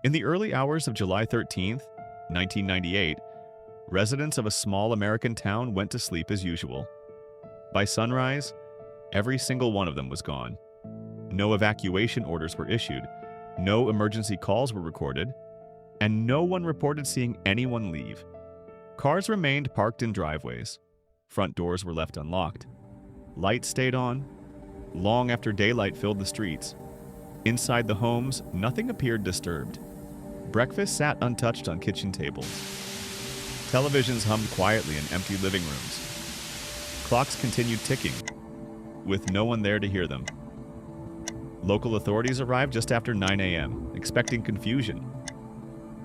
In the early hours of July 13th, 1998, residents of a small American town went to sleep as usual. By sunrise, every single one of them was gone. No evacuation orders were issued, no emergency calls were recorded, and no one reported seeing anyone leave. Cars remained parked in driveways. Front doors were left unlocked. Lights stayed on, long after daylight filled the streets. Inside the homes, nothing appeared disturbed. Breakfast sat untouched on kitchen tables. Televisions hummed quietly in empty living rooms. Clocks continued ticking, with no one there to hear them. Local authorities arrived just after 9 a.m., expecting confusion.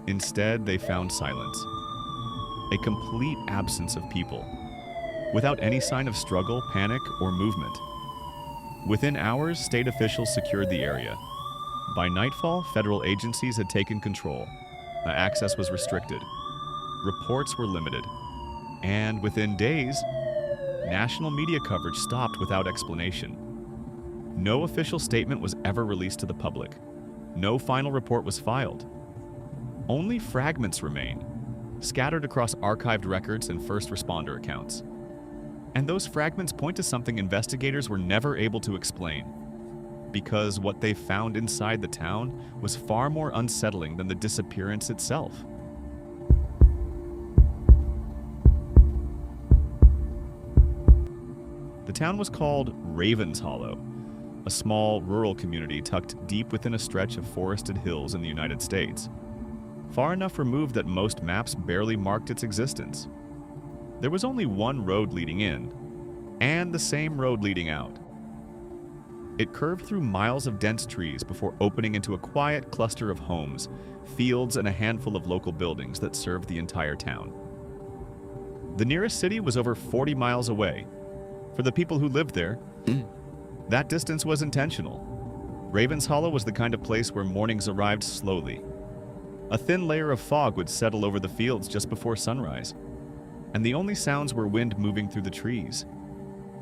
Instead, they found silence. A complete absence of people, without any sign of struggle, panic, or movement. Within hours, state officials secured the area. By nightfall, federal agencies had taken control. Access was restricted. Reports were limited. And within days, national media coverage stopped without explanation. No official statement was ever released to the public. No final report was filed. Only fragments remain, scattered across archived records and first responder accounts. And those fragments point to something investigators were never able to explain, because what they found inside the town was far more unsettling than the disappearance itself. The town was called Ravens Hollow, a small rural community tucked deep within a stretch of forested hills in the United States, far enough removed that most maps barely marked its existence. There was only one road leading in, and the same road leading out. It curved through miles of dense trees before opening into a quiet cluster of homes, fields, and a handful of local buildings that served the entire town. The nearest city was over 40 miles away. For the people who lived there, that distance was intentional. Ravens Hollow was the kind of place where mornings arrived slowly. A thin layer of fog would settle over the fields just before sunrise, and the only sounds were wind moving through the trees,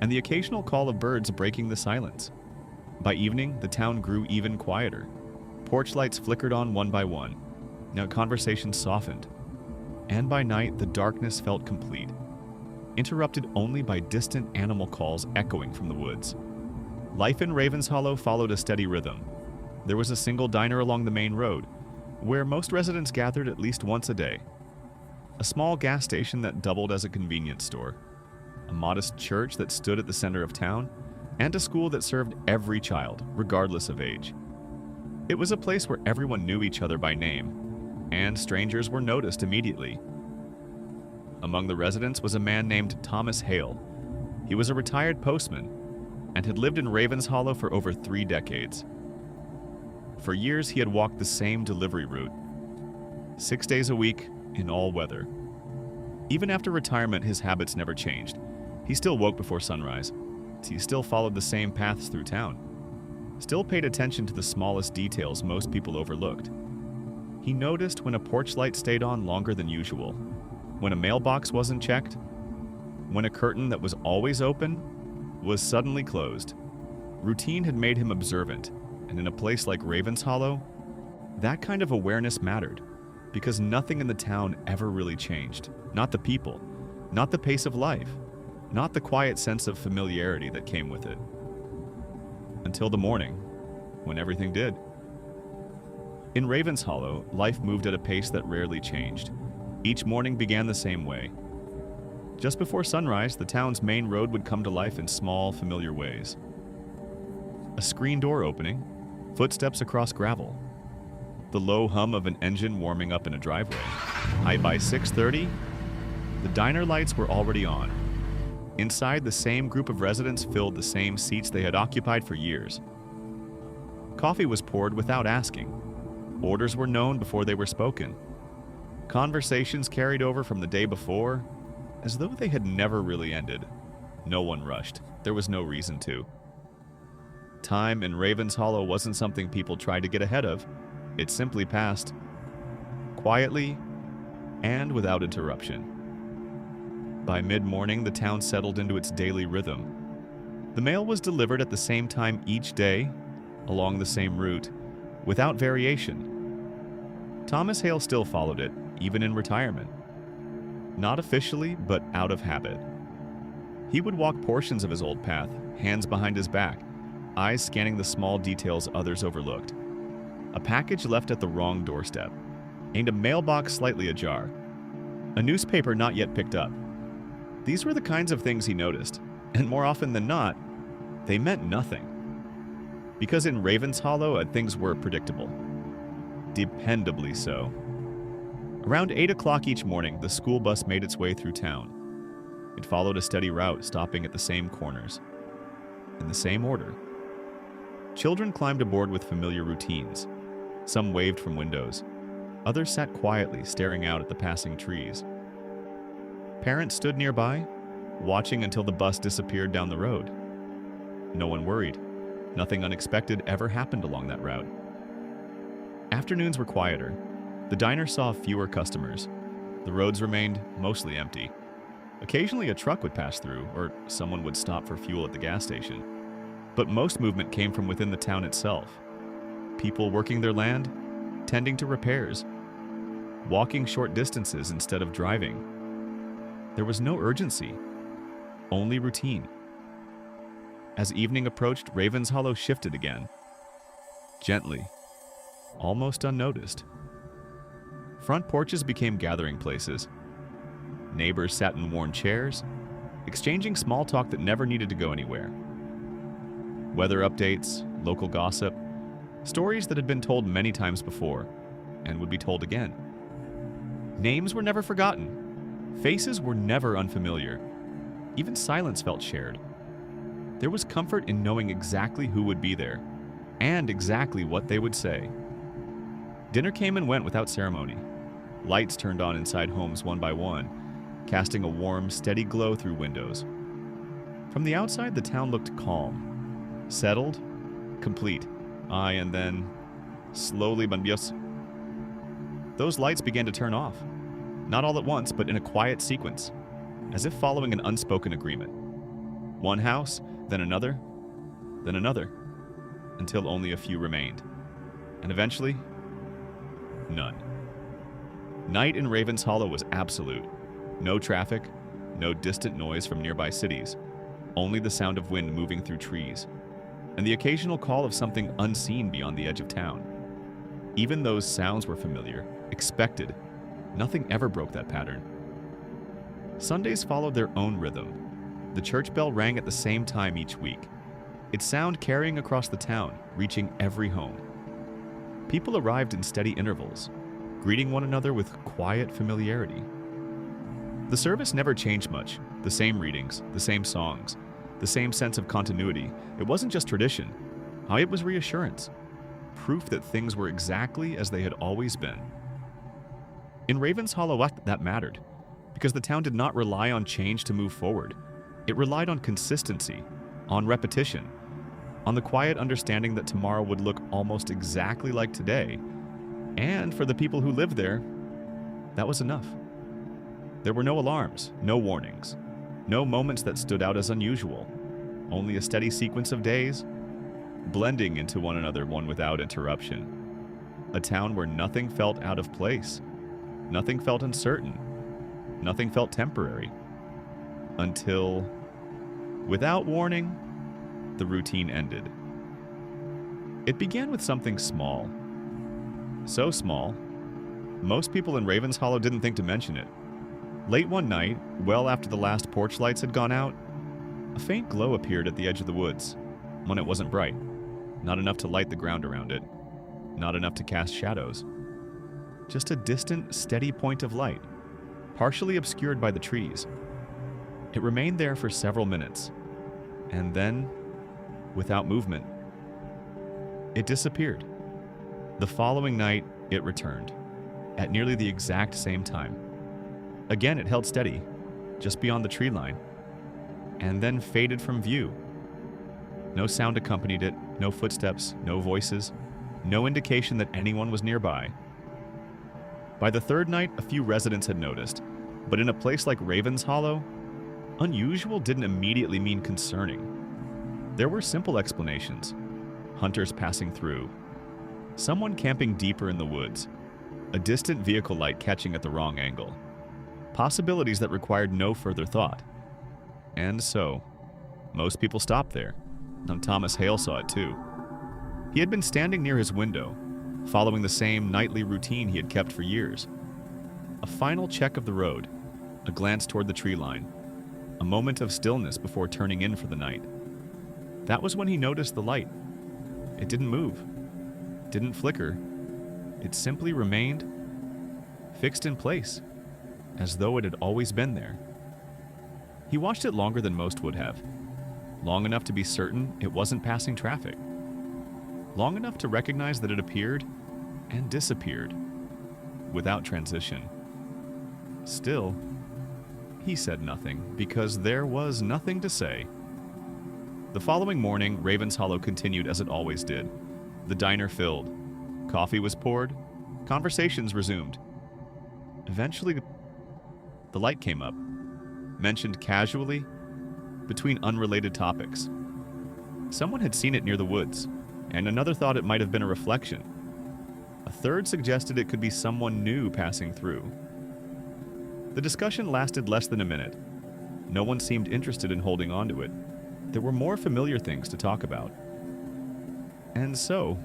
and the occasional call of birds breaking the silence. By evening, the town grew even quieter. Porch lights flickered on one by one. Now conversations softened. And by night, the darkness felt complete, interrupted only by distant animal calls echoing from the woods. Life in Ravens Hollow followed a steady rhythm. There was a single diner along the main road, where most residents gathered at least once a day. A small gas station that doubled as a convenience store. A modest church that stood at the center of town, and a school that served every child, regardless of age. It was a place where everyone knew each other by name, and strangers were noticed immediately. Among the residents was a man named Thomas Hale. He was a retired postman and had lived in Ravens Hollow for over 3 decades. For years, he had walked the same delivery route, 6 days a week in all weather. Even after retirement, his habits never changed. He still woke before sunrise. He still followed the same paths through town. Still paid attention to the smallest details most people overlooked. He noticed when a porch light stayed on longer than usual, when a mailbox wasn't checked, when a curtain that was always open was suddenly closed. Routine had made him observant, and in a place like Ravens Hollow, that kind of awareness mattered, because nothing in the town ever really changed. Not the people, not the pace of life, not the quiet sense of familiarity that came with it. Until the morning, when everything did. In Ravens Hollow, life moved at a pace that rarely changed. Each morning began the same way. Just before sunrise, the town's main road would come to life in small, familiar ways. A screen door opening, footsteps across gravel, the low hum of an engine warming up in a driveway. By 6:30, the diner lights were already on. Inside, the same group of residents filled the same seats they had occupied for years. Coffee was poured without asking. Orders were known before they were spoken. Conversations carried over from the day before, as though they had never really ended. No one rushed. There was no reason to. Time in Ravens Hollow wasn't something people tried to get ahead of. It simply passed, quietly and without interruption. By mid-morning, the town settled into its daily rhythm. The mail was delivered at the same time each day, along the same route, without variation. Thomas Hale still followed it, even in retirement. Not officially, but out of habit. He would walk portions of his old path, hands behind his back, eyes scanning the small details others overlooked. A package left at the wrong doorstep, and a mailbox slightly ajar. A newspaper not yet picked up. These were the kinds of things he noticed, and more often than not, they meant nothing. Because in Ravens Hollow, things were predictable. Dependably so. Around 8 o'clock each morning, the school bus made its way through town. It followed a steady route, stopping at the same corners. In the same order. Children climbed aboard with familiar routines. Some waved from windows. Others sat quietly, staring out at the passing trees. Parents stood nearby, watching until the bus disappeared down the road. No one worried. Nothing unexpected ever happened along that route. Afternoons were quieter. The diner saw fewer customers. The roads remained mostly empty. Occasionally a truck would pass through, or someone would stop for fuel at the gas station. But most movement came from within the town itself. People working their land, tending to repairs, walking short distances instead of driving. There was no urgency, only routine. As evening approached, Ravens Hollow shifted again. Gently, almost unnoticed. Front porches became gathering places. Neighbors sat in worn chairs, exchanging small talk that never needed to go anywhere. Weather updates, local gossip, stories that had been told many times before and would be told again. Names were never forgotten. Faces were never unfamiliar. Even silence felt shared. There was comfort in knowing exactly who would be there and exactly what they would say. Dinner came and went without ceremony. Lights turned on inside homes one by one, casting a warm, steady glow through windows. From the outside, the town looked calm, settled, complete. Aye, and then, slowly, those lights began to turn off. Not all at once, but in a quiet sequence, as if following an unspoken agreement. One house, then another, until only a few remained. And eventually, none. Night in Ravens Hollow was absolute. No traffic, no distant noise from nearby cities, only the sound of wind moving through trees, and the occasional call of something unseen beyond the edge of town. Even those sounds were familiar, expected. Nothing ever broke that pattern. Sundays followed their own rhythm. The church bell rang at the same time each week, its sound carrying across the town, reaching every home. People arrived in steady intervals, greeting one another with quiet familiarity. The service never changed much. The same readings, the same songs, the same sense of continuity. It wasn't just tradition. It was reassurance. Proof that things were exactly as they had always been. In Ravens Hollow, that mattered, because the town did not rely on change to move forward. It relied on consistency, on repetition, on the quiet understanding that tomorrow would look almost exactly like today. And for the people who lived there, that was enough. There were no alarms, no warnings, no moments that stood out as unusual, only a steady sequence of days, blending into one another, one without interruption. A town where nothing felt out of place, nothing felt uncertain, nothing felt temporary. Until, without warning, the routine ended. It began with something small. So small, most people in Ravens Hollow didn't think to mention it. Late one night, well after the last porch lights had gone out, a faint glow appeared at the edge of the woods. When it wasn't bright, not enough to light the ground around it, not enough to cast shadows. Just a distant, steady point of light, partially obscured by the trees. It remained there for several minutes, and then, without movement, it disappeared. The following night, it returned, at nearly the exact same time. Again, it held steady, just beyond the tree line, and then faded from view. No sound accompanied it, no footsteps, no voices, no indication that anyone was nearby. By the third night, a few residents had noticed, but in a place like Ravens Hollow, unusual didn't immediately mean concerning. There were simple explanations. Hunters passing through, someone camping deeper in the woods, a distant vehicle light catching at the wrong angle. Possibilities that required no further thought. And so, most people stopped there, and Thomas Hale saw it too. He had been standing near his window, following the same nightly routine he had kept for years. A final check of the road, a glance toward the tree line, a moment of stillness before turning in for the night. That was when he noticed the light. It didn't move, didn't flicker. It simply remained fixed in place, as though it had always been there. He watched it longer than most would have, long enough to be certain it wasn't passing traffic, long enough to recognize that it appeared and disappeared without transition. Still, he said nothing because there was nothing to say. The following morning, Ravens Hollow continued as it always did. The diner filled. Coffee was poured. Conversations resumed. Eventually, the light came up, mentioned casually between unrelated topics. Someone had seen it near the woods, and another thought it might have been a reflection. A third suggested it could be someone new passing through. The discussion lasted less than a minute. No one seemed interested in holding on to it. There were more familiar things to talk about. And so,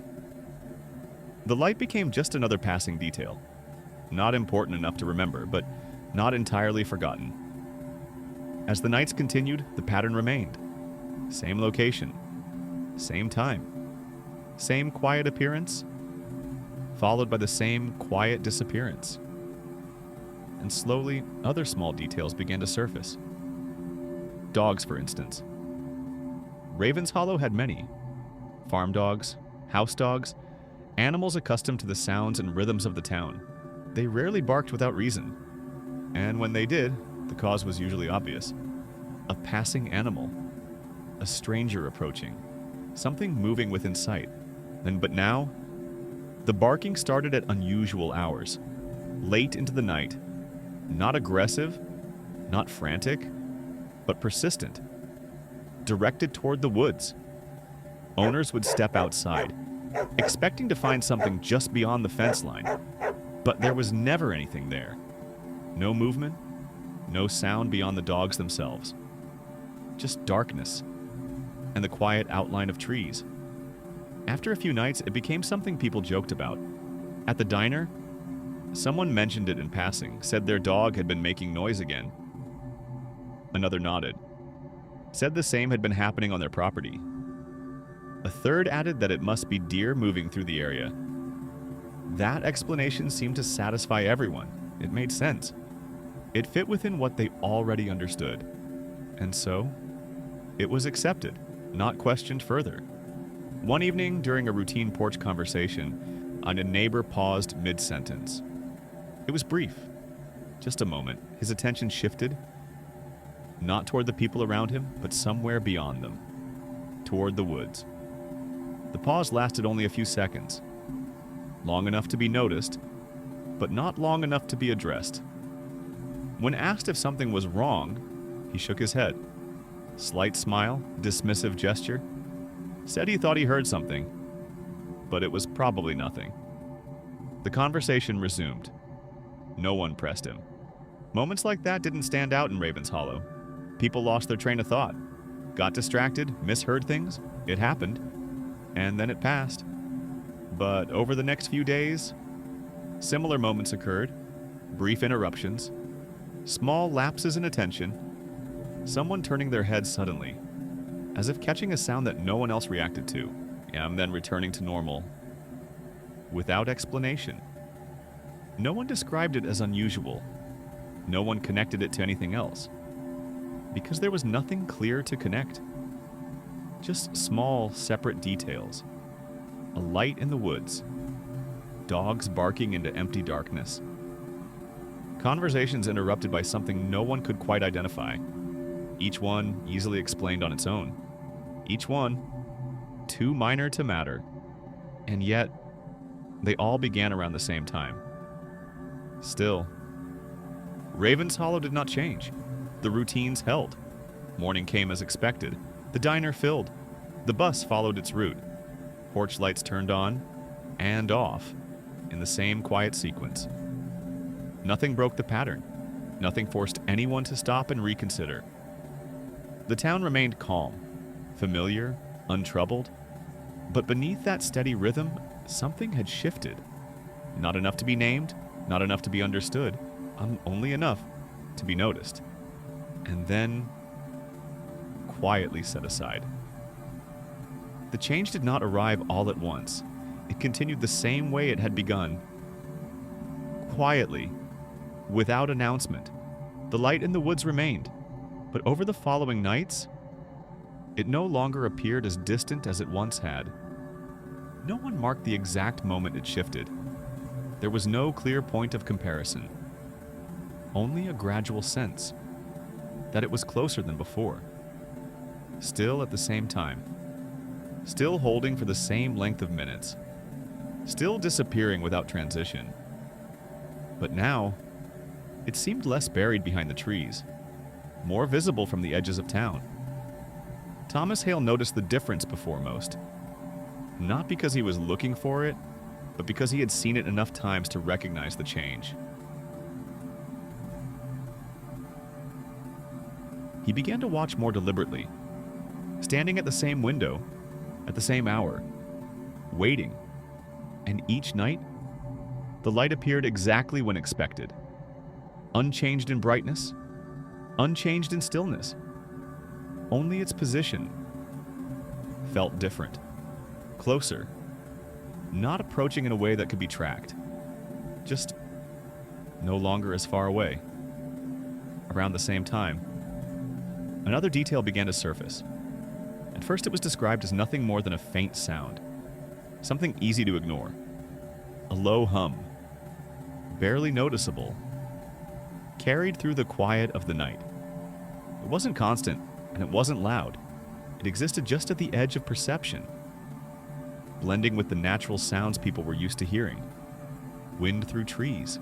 the light became just another passing detail. Not important enough to remember, but not entirely forgotten. As the nights continued, the pattern remained. Same location, same time, same quiet appearance, followed by the same quiet disappearance. And slowly, other small details began to surface. Dogs, for instance. Ravens Hollow had many. Farm dogs, house dogs, animals accustomed to the sounds and rhythms of the town. They rarely barked without reason. And when they did, the cause was usually obvious. A passing animal. A stranger approaching. Something moving within sight. But now, the barking started at unusual hours. Late into the night. Not aggressive, not frantic, but persistent. Directed toward the woods. Owners would step outside, expecting to find something just beyond the fence line. But there was never anything there. No movement, no sound beyond the dogs themselves. Just darkness and the quiet outline of trees. After a few nights, it became something people joked about. At the diner, someone mentioned it in passing, said their dog had been making noise again. Another nodded. Said the same had been happening on their property. A third added that it must be deer moving through the area. That explanation seemed to satisfy everyone. It made sense. It fit within what they already understood. And so, it was accepted, not questioned further. One evening, during a routine porch conversation, a neighbor paused mid-sentence. It was brief. Just a moment. His attention shifted, not toward the people around him, but somewhere beyond them, toward the woods. The pause lasted only a few seconds, long enough to be noticed, but not long enough to be addressed. When asked if something was wrong, he shook his head. Slight smile, dismissive gesture. Said he thought he heard something, but it was probably nothing. The conversation resumed. No one pressed him. Moments like that didn't stand out in Ravens Hollow. People lost their train of thought, got distracted, misheard things. It happened, and then it passed. But over the next few days, similar moments occurred, brief interruptions, small lapses in attention, someone turning their head suddenly, as if catching a sound that no one else reacted to, and then returning to normal, without explanation. No one described it as unusual. No one connected it to anything else, because there was nothing clear to connect. Just small, separate details. A light in the woods. Dogs barking into empty darkness. Conversations interrupted by something no one could quite identify. Each one easily explained on its own. Each one too minor to matter. And yet, they all began around the same time. Still, Ravens Hollow did not change. The routines held. Morning came as expected. The diner filled. The bus followed its route. Porch lights turned on and off. in the same quiet sequence. Nothing broke the pattern. Nothing forced anyone to stop and reconsider. The town remained calm, familiar, untroubled, but beneath that steady rhythm, something had shifted. Not enough to be named, not enough to be understood, only enough to be noticed. And then quietly set aside. The change did not arrive all at once. It continued the same way it had begun. Quietly, without announcement, the light in the woods remained, but over the following nights, it no longer appeared as distant as it once had. No one marked the exact moment it shifted. There was no clear point of comparison, only a gradual sense that it was closer than before. Still at the same time, still holding for the same length of minutes, still disappearing without transition. But now, it seemed less buried behind the trees, more visible from the edges of town. Thomas Hale noticed the difference before most, not because he was looking for it, but because he had seen it enough times to recognize the change. He began to watch more deliberately, standing at the same window, at the same hour, waiting, and each night, the light appeared exactly when expected, unchanged in brightness, unchanged in stillness. Only its position felt different, closer, not approaching in a way that could be tracked, just no longer as far away. Around the same time, another detail began to surface. At first it was described as nothing more than a faint sound, something easy to ignore, a low hum, barely noticeable, carried through the quiet of the night. It wasn't constant, and it wasn't loud. It existed just at the edge of perception, blending with the natural sounds people were used to hearing. Wind through trees,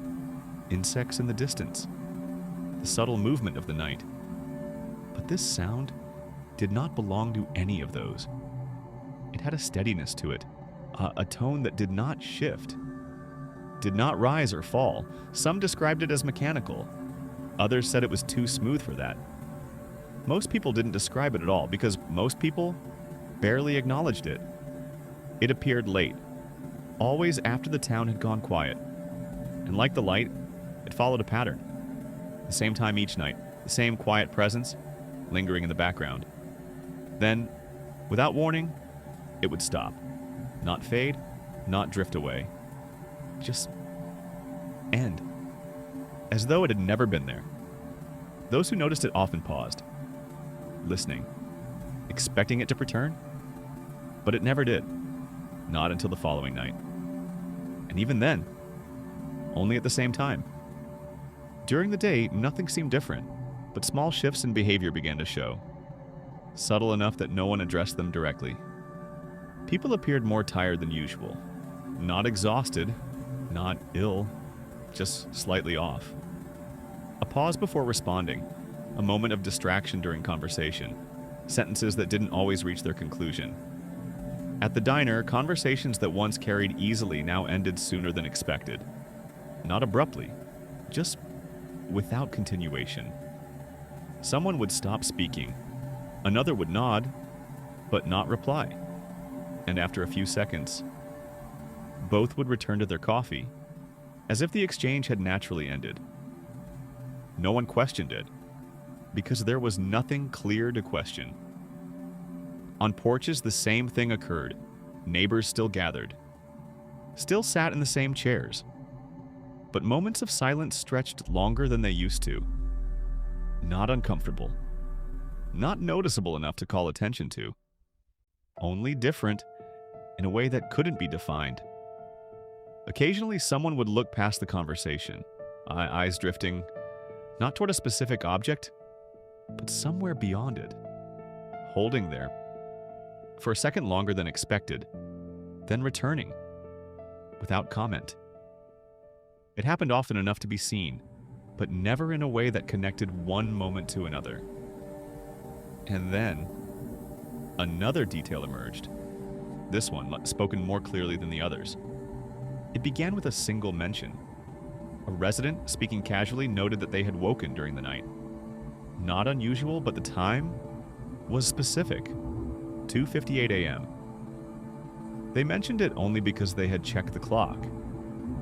insects in the distance, the subtle movement of the night. But this sound did not belong to any of those. It had a steadiness to it, a tone that did not shift, did not rise or fall. Some described it as mechanical. Others said it was too smooth for that. Most people didn't describe it at all because most people barely acknowledged it. It appeared late, always after the town had gone quiet. And like the light, it followed a pattern. The same time each night, the same quiet presence, lingering in the background. Then, without warning, it would stop. Not fade, not drift away. Just end. As though it had never been there. Those who noticed it often paused, listening, expecting it to return. But it never did. Not until the following night. And even then, only at the same time. During the day, nothing seemed different, but small shifts in behavior began to show. Subtle enough that no one addressed them directly. People appeared more tired than usual. Not exhausted, not ill, just slightly off. A pause before responding, a moment of distraction during conversation, sentences that didn't always reach their conclusion. At the diner, conversations that once carried easily now ended sooner than expected. Not abruptly, just without continuation. Someone would stop speaking, another would nod, but not reply. And after a few seconds, both would return to their coffee, as if the exchange had naturally ended. No one questioned it, because there was nothing clear to question. On porches, the same thing occurred. Neighbors still gathered, still sat in the same chairs. But moments of silence stretched longer than they used to. Not uncomfortable, not noticeable enough to call attention to. Only different in a way that couldn't be defined. Occasionally, someone would look past the conversation, eyes drifting, not toward a specific object, but somewhere beyond it, holding there for a second longer than expected, then returning, without comment. It happened often enough to be seen, but never in a way that connected one moment to another. And then, another detail emerged, this one spoken more clearly than the others. It began with a single mention. A resident, speaking casually, noted that they had woken during the night. Not unusual, but the time was specific: 2:58 a.m. They mentioned it only because they had checked the clock.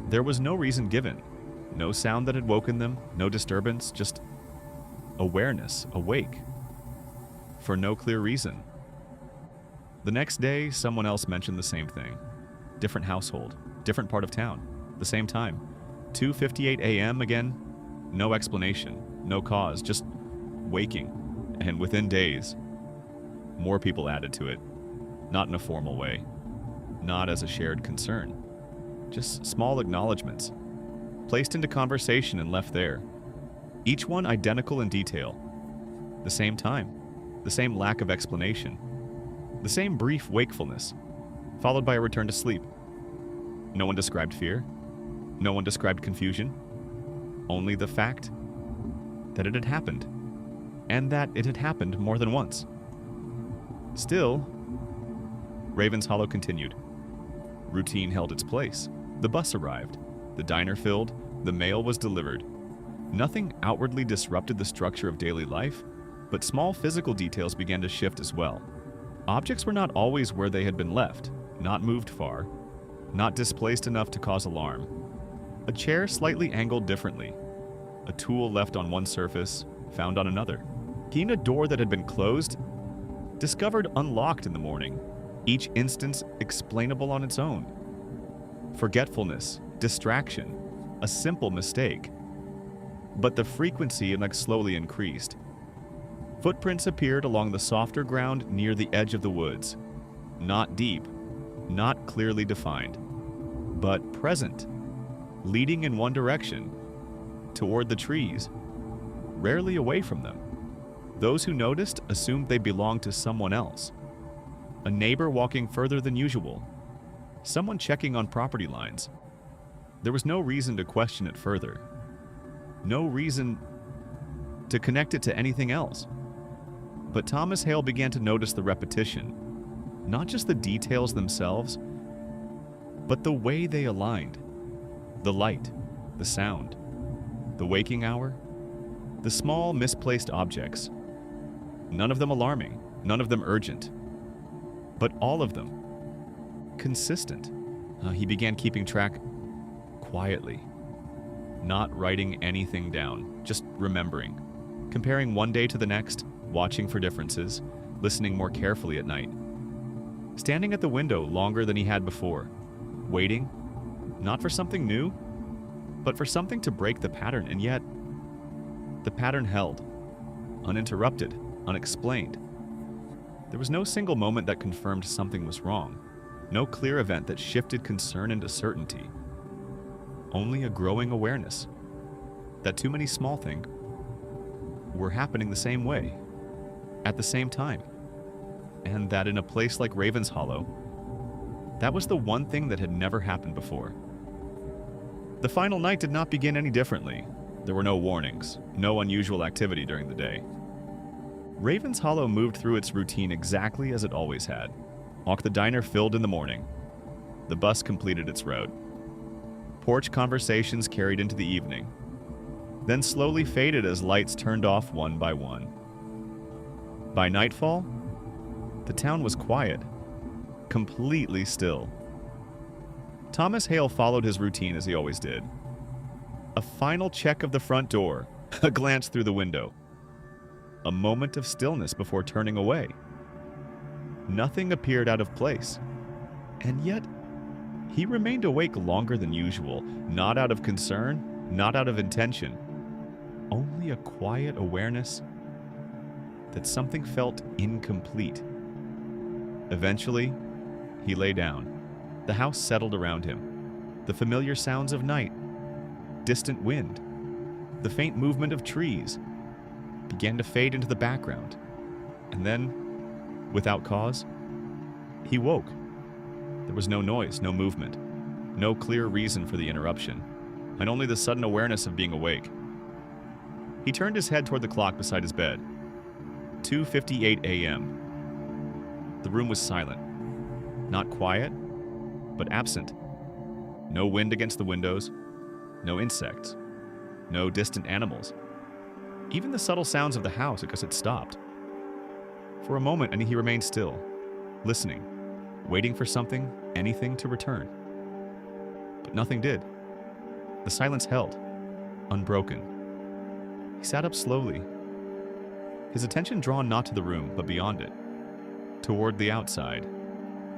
There was no reason given. No sound that had woken them, no disturbance, just awareness, awake. For no clear reason. The next day, someone else mentioned the same thing. Different household, different part of town, the same time. 2:58 a.m. again, no explanation, no cause, just waking. And within days, more people added to it. Not in a formal way, not as a shared concern. Just small acknowledgments, placed into conversation and left there. Each one identical in detail. The same time, the same lack of explanation, the same brief wakefulness, followed by a return to sleep. No one described fear. No one described confusion. Only the fact that it had happened, and that it had happened more than once. Still, Ravens Hollow continued. Routine held its place. The bus arrived. The diner filled. The mail was delivered. Nothing outwardly disrupted the structure of daily life, but small physical details began to shift as well. Objects were not always where they had been left, not moved far, not displaced enough to cause alarm. A chair slightly angled differently. A tool left on one surface, found on another. Keying a door that had been closed, discovered unlocked in the morning, each instance explainable on its own. Forgetfulness, distraction, a simple mistake. But the frequency slowly increased. Footprints appeared along the softer ground near the edge of the woods. Not deep, not clearly defined, but present, leading in one direction, toward the trees, rarely away from them. Those who noticed assumed they belonged to someone else. A neighbor walking further than usual. Someone checking on property lines. There was no reason to question it further. No reason to connect it to anything else. But Thomas Hale began to notice the repetition. Not just the details themselves, but the way they aligned. The light, the sound, the waking hour, the small misplaced objects. None of them alarming, none of them urgent, but all of them consistent. He began keeping track quietly, not writing anything down, just remembering, comparing one day to the next, watching for differences, listening more carefully at night. Standing at the window longer than he had before, waiting, not for something new, but for something to break the pattern, and yet the pattern held, uninterrupted, unexplained. There was no single moment that confirmed something was wrong, no clear event that shifted concern into certainty. Only a growing awareness that too many small things were happening the same way, at the same time, and that in a place like Ravens Hollow, that was the one thing that had never happened before. The final night did not begin any differently. There were no warnings, no unusual activity during the day. Ravens Hollow moved through its routine exactly as it always had. The diner filled in the morning. The bus completed its route. Porch conversations carried into the evening, then slowly faded as lights turned off one by one. By nightfall, the town was quiet, completely still. Thomas Hale followed his routine as he always did. A final check of the front door, a glance through the window. A moment of stillness before turning away. Nothing appeared out of place, and yet he remained awake longer than usual, not out of concern, not out of intention, only a quiet awareness that something felt incomplete. Eventually, he lay down. The house settled around him. The familiar sounds of night, distant wind, the faint movement of trees began to fade into the background. And then, without cause, he woke. There was no noise, no movement, no clear reason for the interruption, and only the sudden awareness of being awake. He turned his head toward the clock beside his bed. 2:58 a.m. The room was silent. Not quiet, but absent. No wind against the windows, no insects, no distant animals. Even the subtle sounds of the house, because it stopped. For a moment, and he remained still, listening, waiting for something, anything to return. But nothing did. The silence held, unbroken. He sat up slowly, his attention drawn not to the room, but beyond it, toward the outside,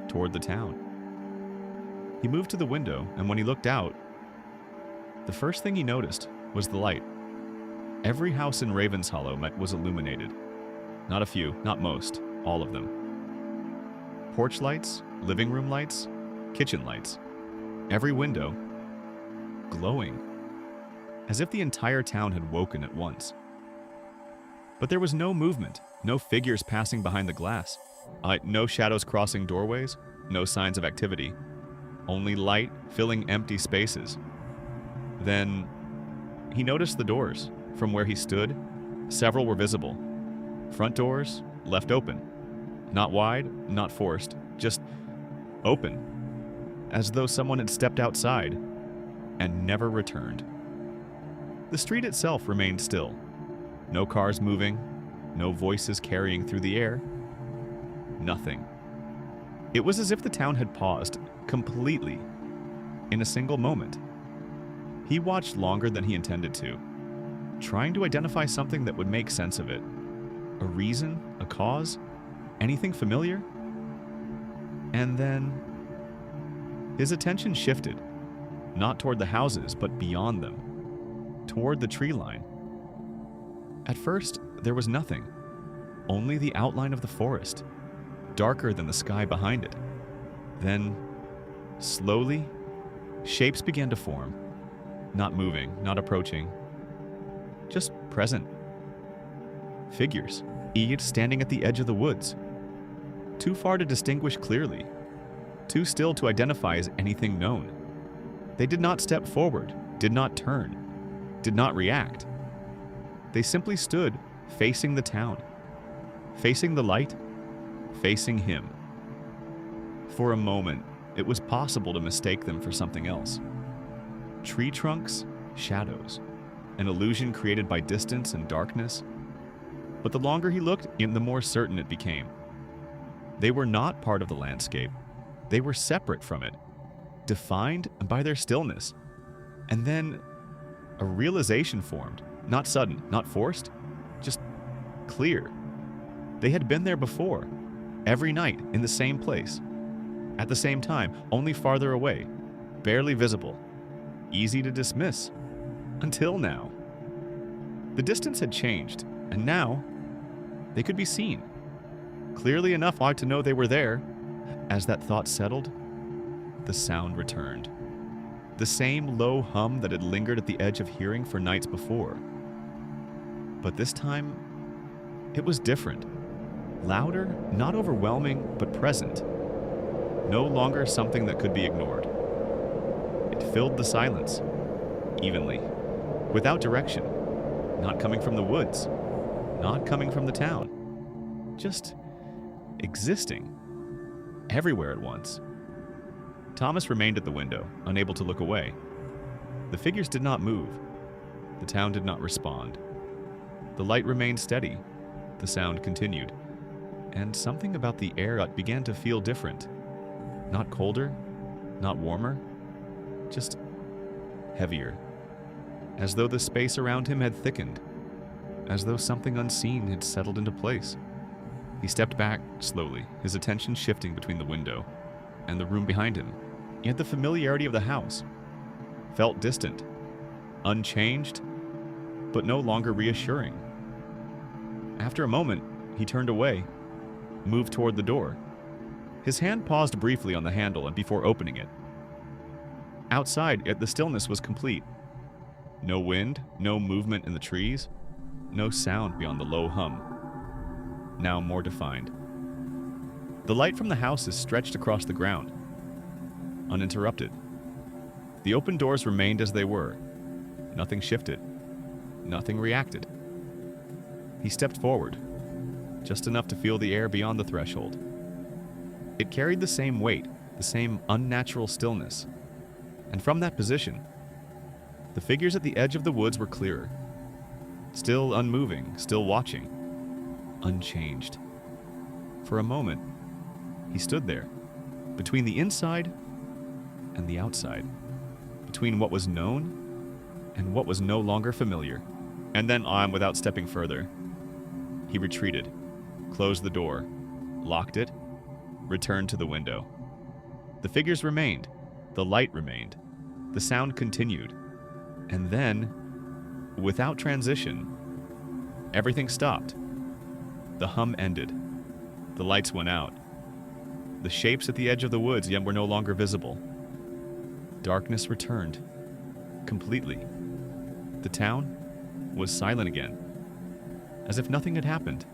toward the town. He moved to the window, and when he looked out, the first thing he noticed was the light. Every house in Ravens Hollow was illuminated. Not a few, not most, all of them. Porch lights, living room lights, kitchen lights. Every window glowing, as if the entire town had woken at once. But there was no movement, no figures passing behind the glass, no shadows crossing doorways, no signs of activity, only light filling empty spaces. Then he noticed the doors. From where he stood, several were visible. Front doors left open. Not wide, not forced, just open. As though someone had stepped outside and never returned. The street itself remained still. No cars moving, no voices carrying through the air. Nothing. It was as if the town had paused completely in a single moment. He watched longer than he intended to, trying to identify something that would make sense of it. A reason, a cause, anything familiar? And then his attention shifted, not toward the houses, but beyond them, toward the tree line. At first, there was nothing, only the outline of the forest, darker than the sky behind it. Then, slowly, shapes began to form, not moving, not approaching, just present. Figures, each standing at the edge of the woods, too far to distinguish clearly, too still to identify as anything known. They did not step forward, did not turn, did not react. They simply stood facing the town, facing the light, facing him. For a moment, it was possible to mistake them for something else. Tree trunks, shadows, an illusion created by distance and darkness. But the longer he looked, the more certain it became. They were not part of the landscape. They were separate from it, defined by their stillness. And then a realization formed, not sudden, not forced, just clear. They had been there before, every night in the same place, at the same time, only farther away, barely visible, easy to dismiss. Until now. The distance had changed, and now they could be seen. Clearly enough to know they were there. As that thought settled, the sound returned. The same low hum that had lingered at the edge of hearing for nights before. But this time, it was different. Louder, not overwhelming, but present. No longer something that could be ignored. It filled the silence, evenly, without direction, not coming from the woods, not coming from the town, just existing, everywhere at once. Thomas remained at the window, unable to look away. The figures did not move. The town did not respond. The light remained steady. The sound continued. And something about the air began to feel different. Not colder, not warmer, just heavier. As though the space around him had thickened. As though something unseen had settled into place. He stepped back slowly, his attention shifting between the window and the room behind him. Yet the familiarity of the house felt distant, unchanged, but no longer reassuring. After a moment, he turned away, moved toward the door. His hand paused briefly on the handle and before opening it. Outside, the stillness was complete. No wind, no movement in the trees, no sound beyond the low hum, now more defined. The light from the houses stretched across the ground, uninterrupted. The open doors remained as they were. Nothing shifted. Nothing reacted. He stepped forward, just enough to feel the air beyond the threshold. It carried the same weight, the same unnatural stillness. And from that position, the figures at the edge of the woods were clearer. Still unmoving, still watching, unchanged. For a moment, he stood there, between the inside and the outside, between what was known and what was no longer familiar. And then on, without stepping further, he retreated, closed the door, locked it, returned to the window. The figures remained, the light remained, the sound continued, and then, without transition, everything stopped. The hum ended. The lights went out. The shapes at the edge of the woods yet were no longer visible. Darkness returned, completely. The town was silent again, as if nothing had happened,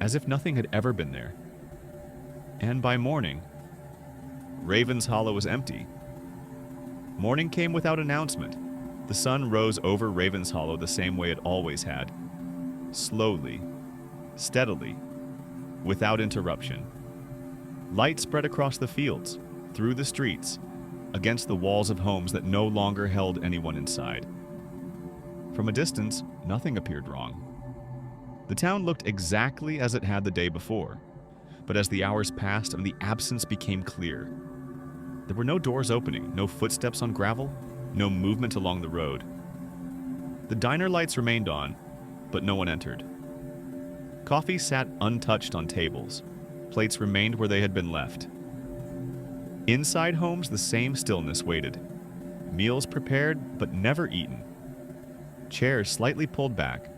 as if nothing had ever been there. And by morning, Ravens Hollow was empty. Morning came without announcement. The sun rose over Ravens Hollow the same way it always had, slowly, steadily, without interruption. Light spread across the fields, through the streets, against the walls of homes that no longer held anyone inside. From a distance, nothing appeared wrong. The town looked exactly as it had the day before, but as the hours passed and the absence became clear, there were no doors opening, no footsteps on gravel, no movement along the road. The diner lights remained on, but no one entered. Coffee sat untouched on tables. Plates remained where they had been left. Inside homes, the same stillness waited. Meals prepared, but never eaten. Chairs slightly pulled back,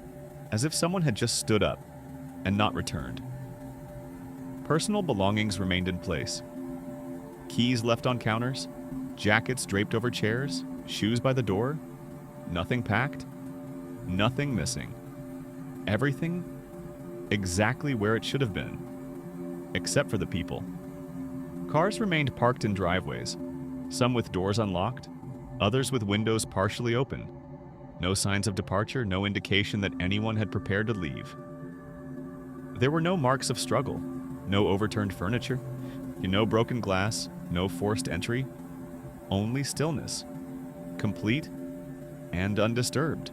as if someone had just stood up and not returned. Personal belongings remained in place. Keys left on counters, jackets draped over chairs, shoes by the door. Nothing packed, nothing missing. Everything exactly where it should have been, except for the people. Cars remained parked in driveways, some with doors unlocked, others with windows partially open. No signs of departure, no indication that anyone had prepared to leave. There were no marks of struggle, no overturned furniture, no broken glass, no forced entry, only stillness, complete and undisturbed.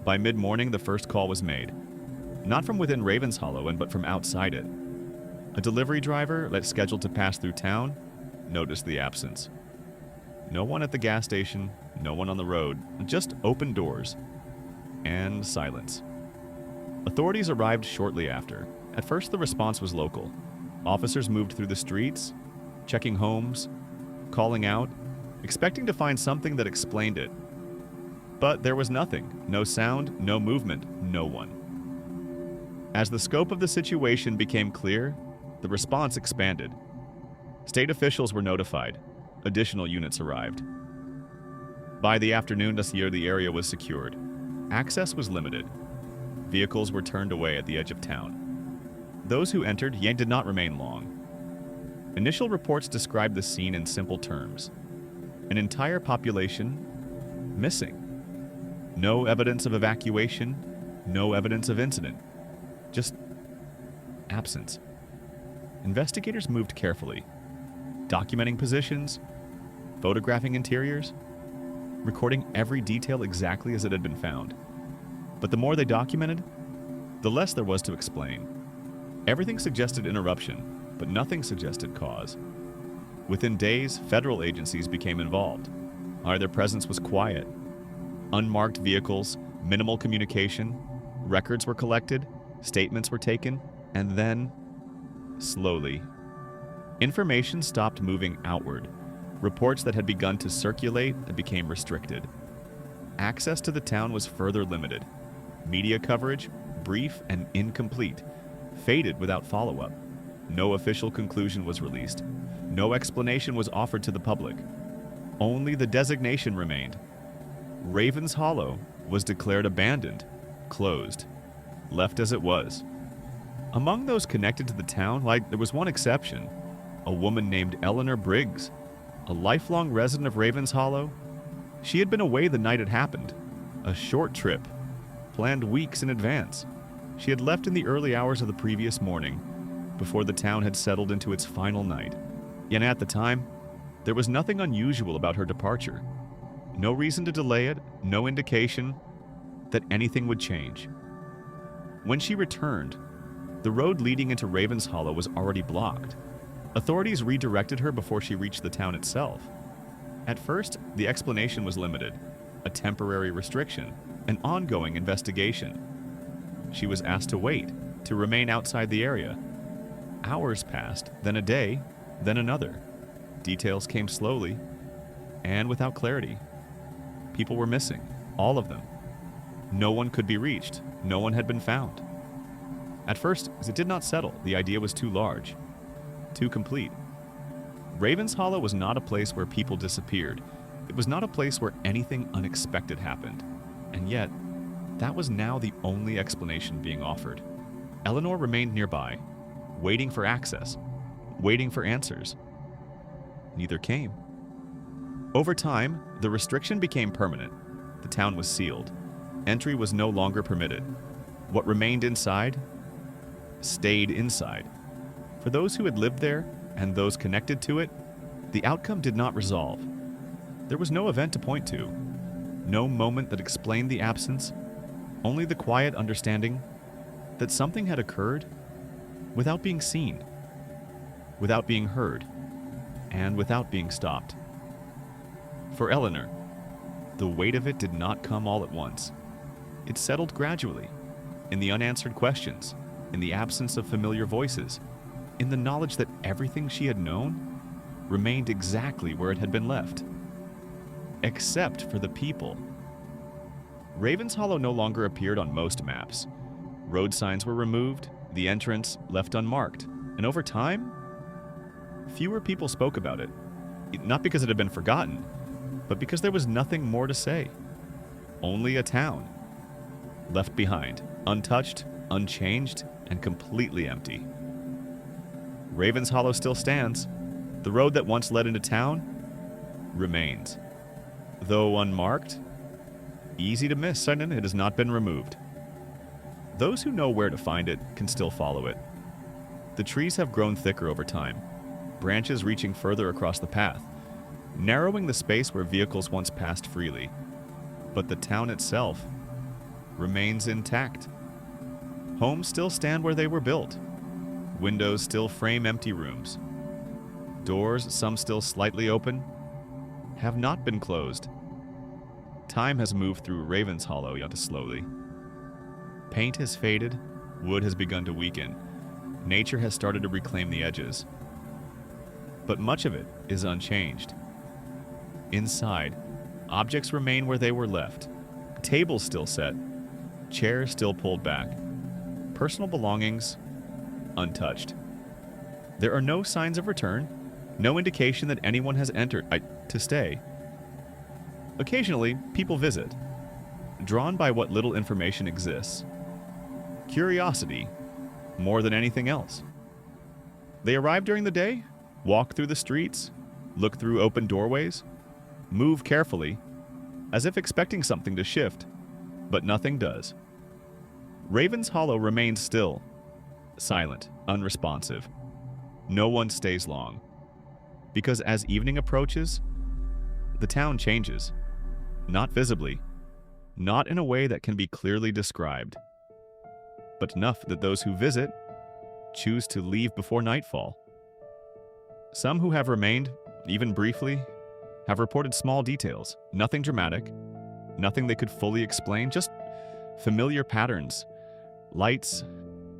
By mid-morning, the first call was made, not from within Ravens Hollow, but from outside it. A delivery driver, scheduled to pass through town, noticed the absence. No one at the gas station, no one on the road, just open doors and silence. Authorities arrived shortly after. At first, the response was local. Officers moved through the streets, checking homes, calling out, expecting to find something that explained it. But there was nothing. No sound, no movement, no one. As the scope of the situation became clear, the response expanded. State officials were notified. Additional units arrived. By the afternoon, the area was secured. Access was limited. Vehicles were turned away at the edge of town. Those who entered did not remain long. Initial reports described the scene in simple terms. An entire population missing. No evidence of evacuation, no evidence of incident. Just absence. Investigators moved carefully, documenting positions, photographing interiors, recording every detail exactly as it had been found. But the more they documented, the less there was to explain. Everything suggested interruption, but nothing suggested cause. Within days, federal agencies became involved. Their presence was quiet. Unmarked vehicles, minimal communication, records were collected, statements were taken, and then, slowly, information stopped moving outward. Reports that had begun to circulate became restricted. Access to the town was further limited. Media coverage, brief and incomplete, faded without follow-up. No official conclusion was released. No explanation was offered to the public. Only the designation remained. Ravens Hollow was declared abandoned, closed, left as it was. Among those connected to the town, there was one exception, a woman named Eleanor Briggs, a lifelong resident of Ravens Hollow. She had been away the night it happened, a short trip, planned weeks in advance. She had left in the early hours of the previous morning, before the town had settled into its final night. Yet at the time, There was nothing unusual about her departure. No reason to delay it, no indication that anything would change. When she returned, the road leading into Ravens Hollow was already blocked. Authorities redirected her before she reached the town itself. At first, the explanation was limited: a temporary restriction, an ongoing investigation. She was asked to wait, to remain outside the area. Hours passed, then a day, then another. Details came slowly and without clarity. People were missing, all of them. No one could be reached. No one had been found. At first, as it did not settle, the idea was too large, too complete. Ravens Hollow was not a place where people disappeared. It was not a place where anything unexpected happened. And yet, that was now the only explanation being offered. Eleanor remained nearby, waiting for access, waiting for answers. Neither came. Over time, the restriction became permanent. The town was sealed. Entry was no longer permitted. What remained inside stayed inside. For those who had lived there and those connected to it, the outcome did not resolve. There was no event to point to, no moment that explained the absence, only the quiet understanding that something had occurred without being seen, without being heard, and without being stopped. For Eleanor, the weight of it did not come all at once. It settled gradually, in the unanswered questions, in the absence of familiar voices, in the knowledge that everything she had known remained exactly where it had been left. Except for the people. Ravens Hollow no longer appeared on most maps. Road signs were removed, the entrance left unmarked, and over time, fewer people spoke about it. Not because it had been forgotten, but because there was nothing more to say. Only a town, left behind, untouched, unchanged, and completely empty. Ravens Hollow still stands. The road that once led into town remains. Though unmarked, easy to miss, and it has not been removed. Those who know where to find it can still follow it. The trees have grown thicker over time, branches reaching further across the path, narrowing the space where vehicles once passed freely. But the town itself remains intact. Homes still stand where they were built. Windows still frame empty rooms. Doors, some still slightly open, have not been closed. Time has moved through Ravens Hollow yet slowly. Paint has faded, wood has begun to weaken, nature has started to reclaim the edges. But much of it is unchanged. Inside, objects remain where they were left. Tables still set, chairs still pulled back, personal belongings untouched. There are no signs of return, no indication that anyone has entered to stay. Occasionally, people visit, drawn by what little information exists. Curiosity, more than anything else. They arrive during the day, walk through the streets, look through open doorways, move carefully, as if expecting something to shift, but nothing does. Ravens Hollow remains still, silent, unresponsive. No one stays long. Because as evening approaches, the town changes. Not visibly, not in a way that can be clearly described, but enough that those who visit choose to leave before nightfall. Some who have remained, even briefly, have reported small details, nothing dramatic, nothing they could fully explain, just familiar patterns, lights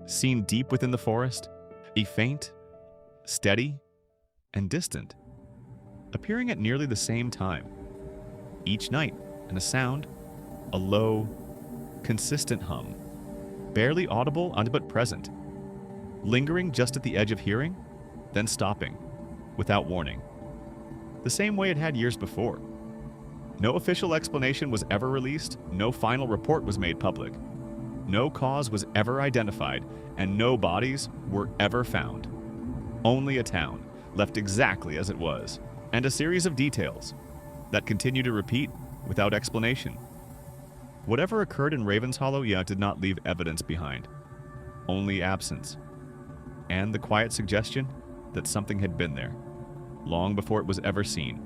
seen deep within the forest, a faint, steady, and distant, appearing at nearly the same time. Each night, and a sound, a low, consistent hum, barely audible but present, lingering just at the edge of hearing, then stopping, without warning. The same way it had years before. No official explanation was ever released, no final report was made public. No cause was ever identified, and no bodies were ever found. Only a town, left exactly as it was, and a series of details that continue to repeat without explanation. Whatever occurred in Ravens Hollow did not leave evidence behind, only absence, and the quiet suggestion that something had been there, long before it was ever seen.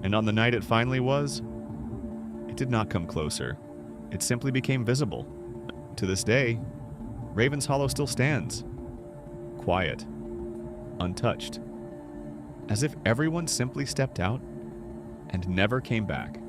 And on the night it finally was, it did not come closer. It simply became visible. To this day, Raven's Hollow still stands, quiet, untouched, as if everyone simply stepped out and never came back.